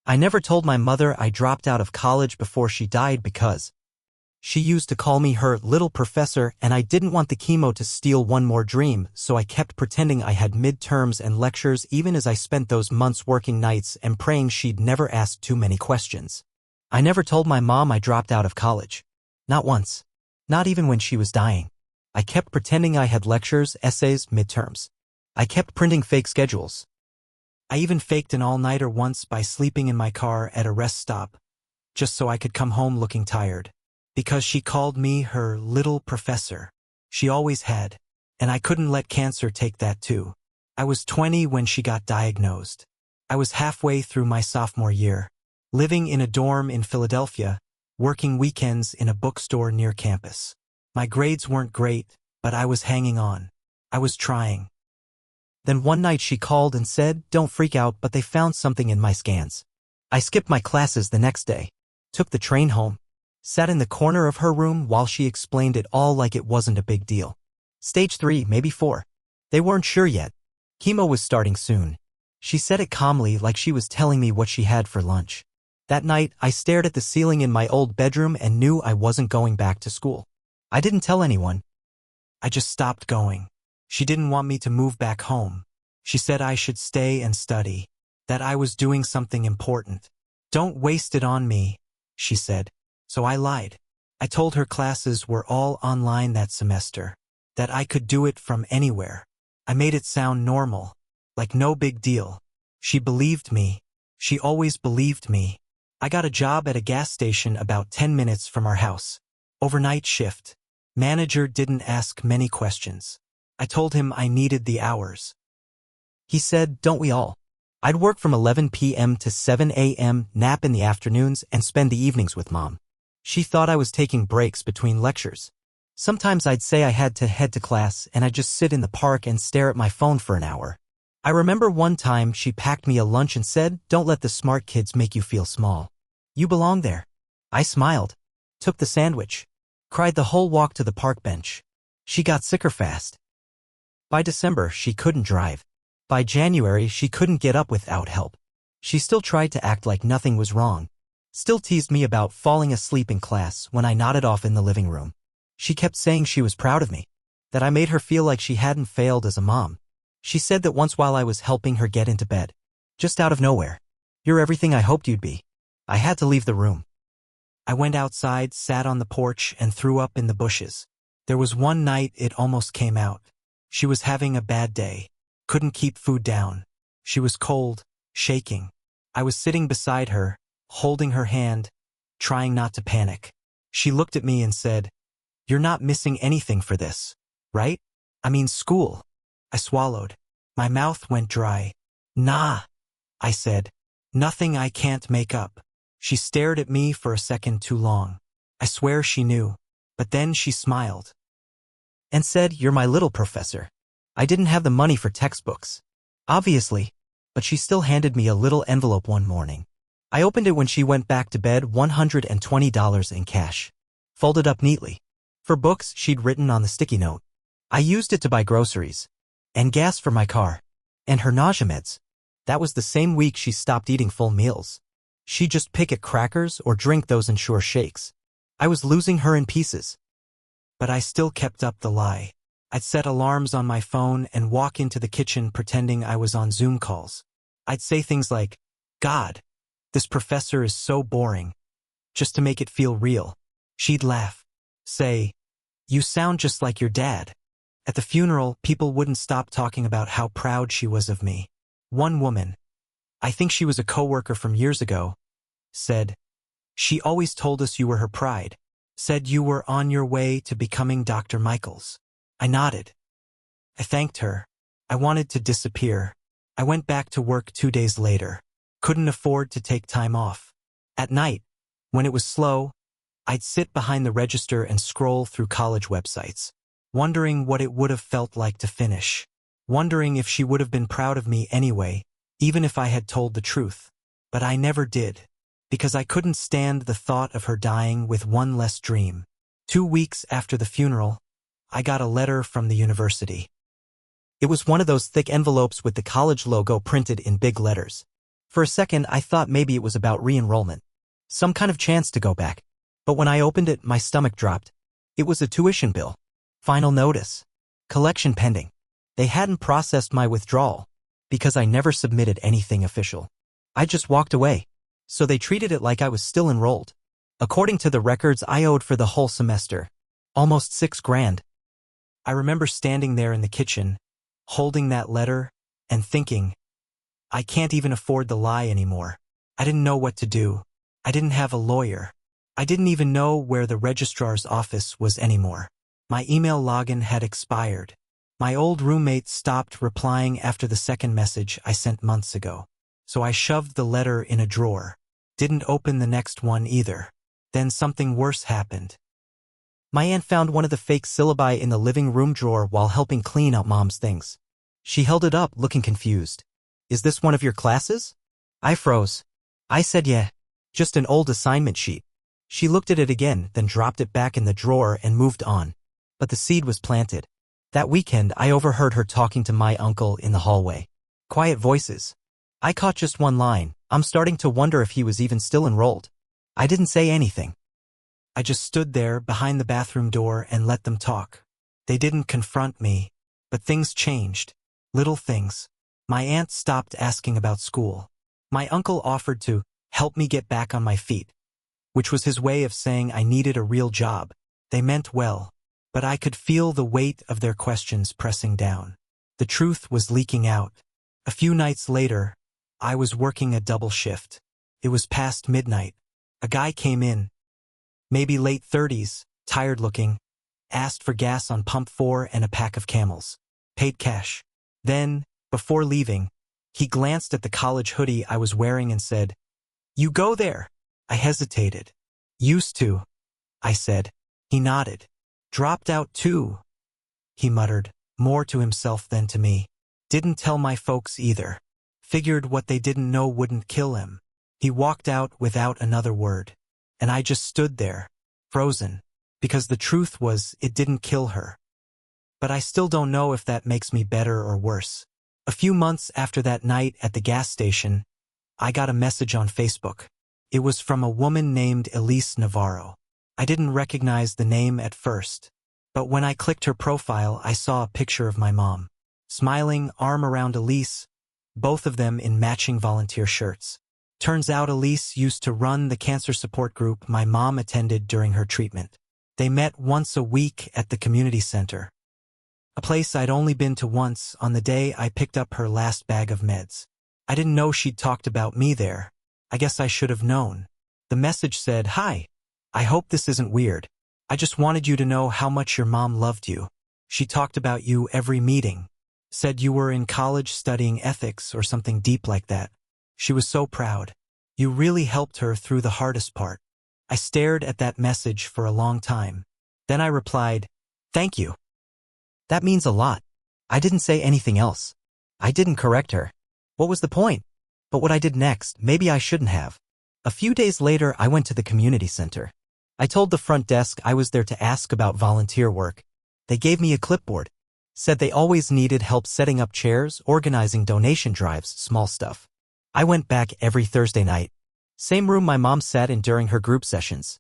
I never told my mother I dropped out of college before she died because she used to call me her little professor, and I didn't want the chemo to steal one more dream, so I kept pretending I had midterms and lectures even as I spent those months working nights and praying she'd never ask too many questions. I never told my mom I dropped out of college. Not once. Not even when she was dying. I kept pretending I had lectures, essays, midterms. I kept printing fake schedules. I even faked an all-nighter once by sleeping in my car at a rest stop, just so I could come home looking tired. Because she called me her little professor. She always had, and I couldn't let cancer take that too. I was 20 when she got diagnosed. I was halfway through my sophomore year, living in a dorm in Philadelphia, working weekends in a bookstore near campus. My grades weren't great, but I was hanging on. I was trying. Then one night she called and said, "Don't freak out, but they found something in my scans." I skipped my classes the next day, took the train home, sat in the corner of her room while she explained it all like it wasn't a big deal. Stage 3, maybe 4. They weren't sure yet. Chemo was starting soon. She said it calmly like she was telling me what she had for lunch. That night, I stared at the ceiling in my old bedroom and knew I wasn't going back to school. I didn't tell anyone. I just stopped going. She didn't want me to move back home. She said I should stay and study, that I was doing something important. "Don't waste it on me," she said. So I lied. I told her classes were all online that semester, that I could do it from anywhere. I made it sound normal, like no big deal. She believed me. She always believed me. I got a job at a gas station about 10 minutes from our house. Overnight shift. Manager didn't ask many questions. I told him I needed the hours. He said, "Don't we all?" I'd work from 11 p.m. to 7 a.m., nap in the afternoons, and spend the evenings with Mom. She thought I was taking breaks between lectures. Sometimes I'd say I had to head to class and I'd just sit in the park and stare at my phone for an hour. I remember one time she packed me a lunch and said, "Don't let the smart kids make you feel small. You belong there." I smiled, took the sandwich, cried the whole walk to the park bench. She got sicker fast. By December, she couldn't drive. By January, she couldn't get up without help. She still tried to act like nothing was wrong. Still teased me about falling asleep in class when I nodded off in the living room. She kept saying she was proud of me, that I made her feel like she hadn't failed as a mom. She said that once while I was helping her get into bed, just out of nowhere, "You're everything I hoped you'd be." I had to leave the room. I went outside, sat on the porch, and threw up in the bushes. There was one night it almost came out. She was having a bad day, couldn't keep food down. She was cold, shaking. I was sitting beside her, holding her hand, trying not to panic. She looked at me and said, "You're not missing anything for this, right? I mean school." I swallowed. My mouth went dry. "Nah," I said. "Nothing I can't make up." She stared at me for a second too long. I swear she knew. But then she smiled and said, "You're my little professor." I didn't have the money for textbooks, obviously, but she still handed me a little envelope one morning. I opened it when she went back to bed, $120 in cash, folded up neatly. For books she'd written on the sticky note. I used it to buy groceries and gas for my car and her nausea meds. That was the same week she stopped eating full meals. She'd just pick at crackers or drink those Ensure shakes. I was losing her in pieces. But I still kept up the lie. I'd set alarms on my phone and walk into the kitchen pretending I was on Zoom calls. I'd say things like, "God, this professor is so boring," just to make it feel real. She'd laugh. Say, "You sound just like your dad." At the funeral, people wouldn't stop talking about how proud she was of me. One woman, I think she was a coworker from years ago, said, "She always told us you were her pride. Said you were on your way to becoming Dr. Michaels." I nodded. I thanked her. I wanted to disappear. I went back to work 2 days later. Couldn't afford to take time off. At night, when it was slow, I'd sit behind the register and scroll through college websites, wondering what it would have felt like to finish, wondering if she would have been proud of me anyway, even if I had told the truth. But I never did, because I couldn't stand the thought of her dying with one less dream. 2 weeks after the funeral, I got a letter from the university. It was one of those thick envelopes with the college logo printed in big letters. For a second, I thought maybe it was about re-enrollment. Some kind of chance to go back. But when I opened it, my stomach dropped. It was a tuition bill. Final notice. Collection pending. They hadn't processed my withdrawal because I never submitted anything official. I just walked away. So they treated it like I was still enrolled. According to the records, I owed for the whole semester. Almost $6,000. I remember standing there in the kitchen, holding that letter, and thinking, I can't even afford the lie anymore. I didn't know what to do. I didn't have a lawyer. I didn't even know where the registrar's office was anymore. My email login had expired. My old roommate stopped replying after the second message I sent months ago. So I shoved the letter in a drawer. Didn't open the next one either. Then something worse happened. My aunt found one of the fake syllabi in the living room drawer while helping clean out Mom's things. She held it up, looking confused. Is this one of your classes? I froze. I said yeah. Just an old assignment sheet. She looked at it again, then dropped it back in the drawer and moved on. But the seed was planted. That weekend, I overheard her talking to my uncle in the hallway. Quiet voices. I caught just one line. I'm starting to wonder if he was even still enrolled. I didn't say anything. I just stood there behind the bathroom door and let them talk. They didn't confront me, but things changed. Little things. My aunt stopped asking about school. My uncle offered to help me get back on my feet, which was his way of saying I needed a real job. They meant well, but I could feel the weight of their questions pressing down. The truth was leaking out. A few nights later, I was working a double shift. It was past midnight. A guy came in, maybe late 30s, tired looking, asked for gas on pump 4 and a pack of Camels. Paid cash. Then, before leaving, he glanced at the college hoodie I was wearing and said, "You go there." I hesitated. "Used to," I said. He nodded. "Dropped out too," he muttered, more to himself than to me. "Didn't tell my folks either. Figured what they didn't know wouldn't kill him." He walked out without another word, and I just stood there, frozen, because the truth was it didn't kill her. But I still don't know if that makes me better or worse. A few months after that night at the gas station, I got a message on Facebook. It was from a woman named Elise Navarro. I didn't recognize the name at first, but when I clicked her profile, I saw a picture of my mom, smiling, arm around Elise, both of them in matching volunteer shirts. Turns out Elise used to run the cancer support group my mom attended during her treatment. They met once a week at the community center, a place I'd only been to once on the day I picked up her last bag of meds. I didn't know she'd talked about me there. I guess I should have known. The message said, "Hi. I hope this isn't weird. I just wanted you to know how much your mom loved you. She talked about you every meeting. Said you were in college studying ethics or something deep like that. She was so proud. You really helped her through the hardest part." I stared at that message for a long time. Then I replied, "Thank you. That means a lot." I didn't say anything else. I didn't correct her. What was the point? But what I did next, maybe I shouldn't have. A few days later, I went to the community center. I told the front desk I was there to ask about volunteer work. They gave me a clipboard. Said they always needed help setting up chairs, organizing donation drives, small stuff. I went back every Thursday night. Same room my mom sat in during her group sessions.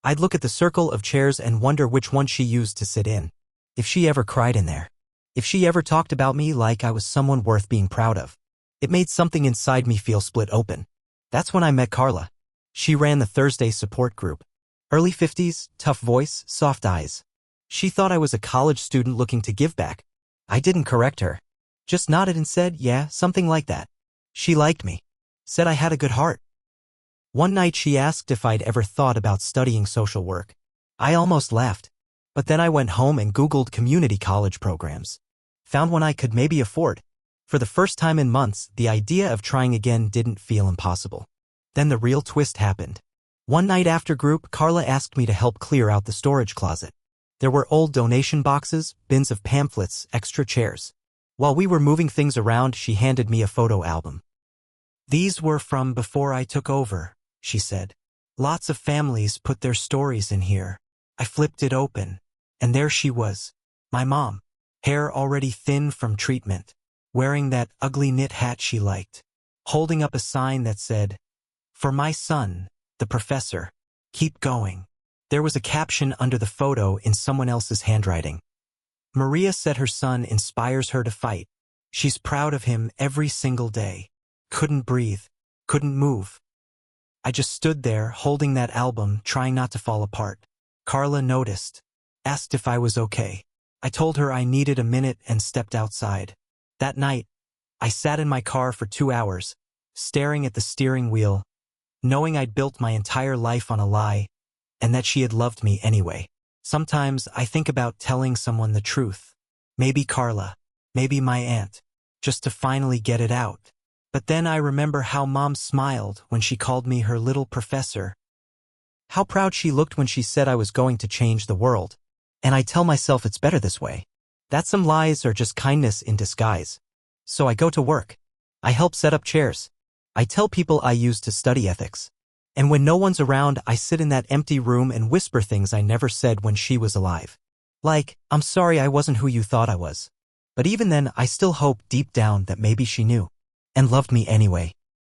I'd look at the circle of chairs and wonder which one she used to sit in. If she ever cried in there. If she ever talked about me like I was someone worth being proud of. It made something inside me feel split open. That's when I met Carla. She ran the Thursday support group. Early 50s, tough voice, soft eyes. She thought I was a college student looking to give back. I didn't correct her. Just nodded and said, yeah, something like that. She liked me. Said I had a good heart. One night she asked if I'd ever thought about studying social work. I almost laughed. But then I went home and Googled community college programs. Found one I could maybe afford. For the first time in months, the idea of trying again didn't feel impossible. Then the real twist happened. One night after group, Carla asked me to help clear out the storage closet. There were old donation boxes, bins of pamphlets, extra chairs. While we were moving things around, she handed me a photo album. "These were from before I took over," she said. "Lots of families put their stories in here." I flipped it open, and there she was, my mom, hair already thin from treatment, wearing that ugly knit hat she liked. holding up a sign that said, "For my son, the professor. Keep going." There was a caption under the photo in someone else's handwriting. Maria said her son inspires her to fight. She's proud of him every single day. Couldn't breathe. Couldn't move. I just stood there holding that album, trying not to fall apart. Carla noticed, asked if I was okay. I told her I needed a minute and stepped outside. That night, I sat in my car for 2 hours, staring at the steering wheel, knowing I'd built my entire life on a lie, and that she had loved me anyway. Sometimes I think about telling someone the truth. Maybe Carla, maybe my aunt, just to finally get it out. But then I remember how Mom smiled when she called me her little professor. How proud she looked when she said I was going to change the world. And I tell myself it's better this way. That some lies are just kindness in disguise. So I go to work. I help set up chairs. I tell people I used to study ethics. And when no one's around, I sit in that empty room and whisper things I never said when she was alive. Like, "I'm sorry I wasn't who you thought I was." But even then, I still hope deep down that maybe she knew and loved me anyway.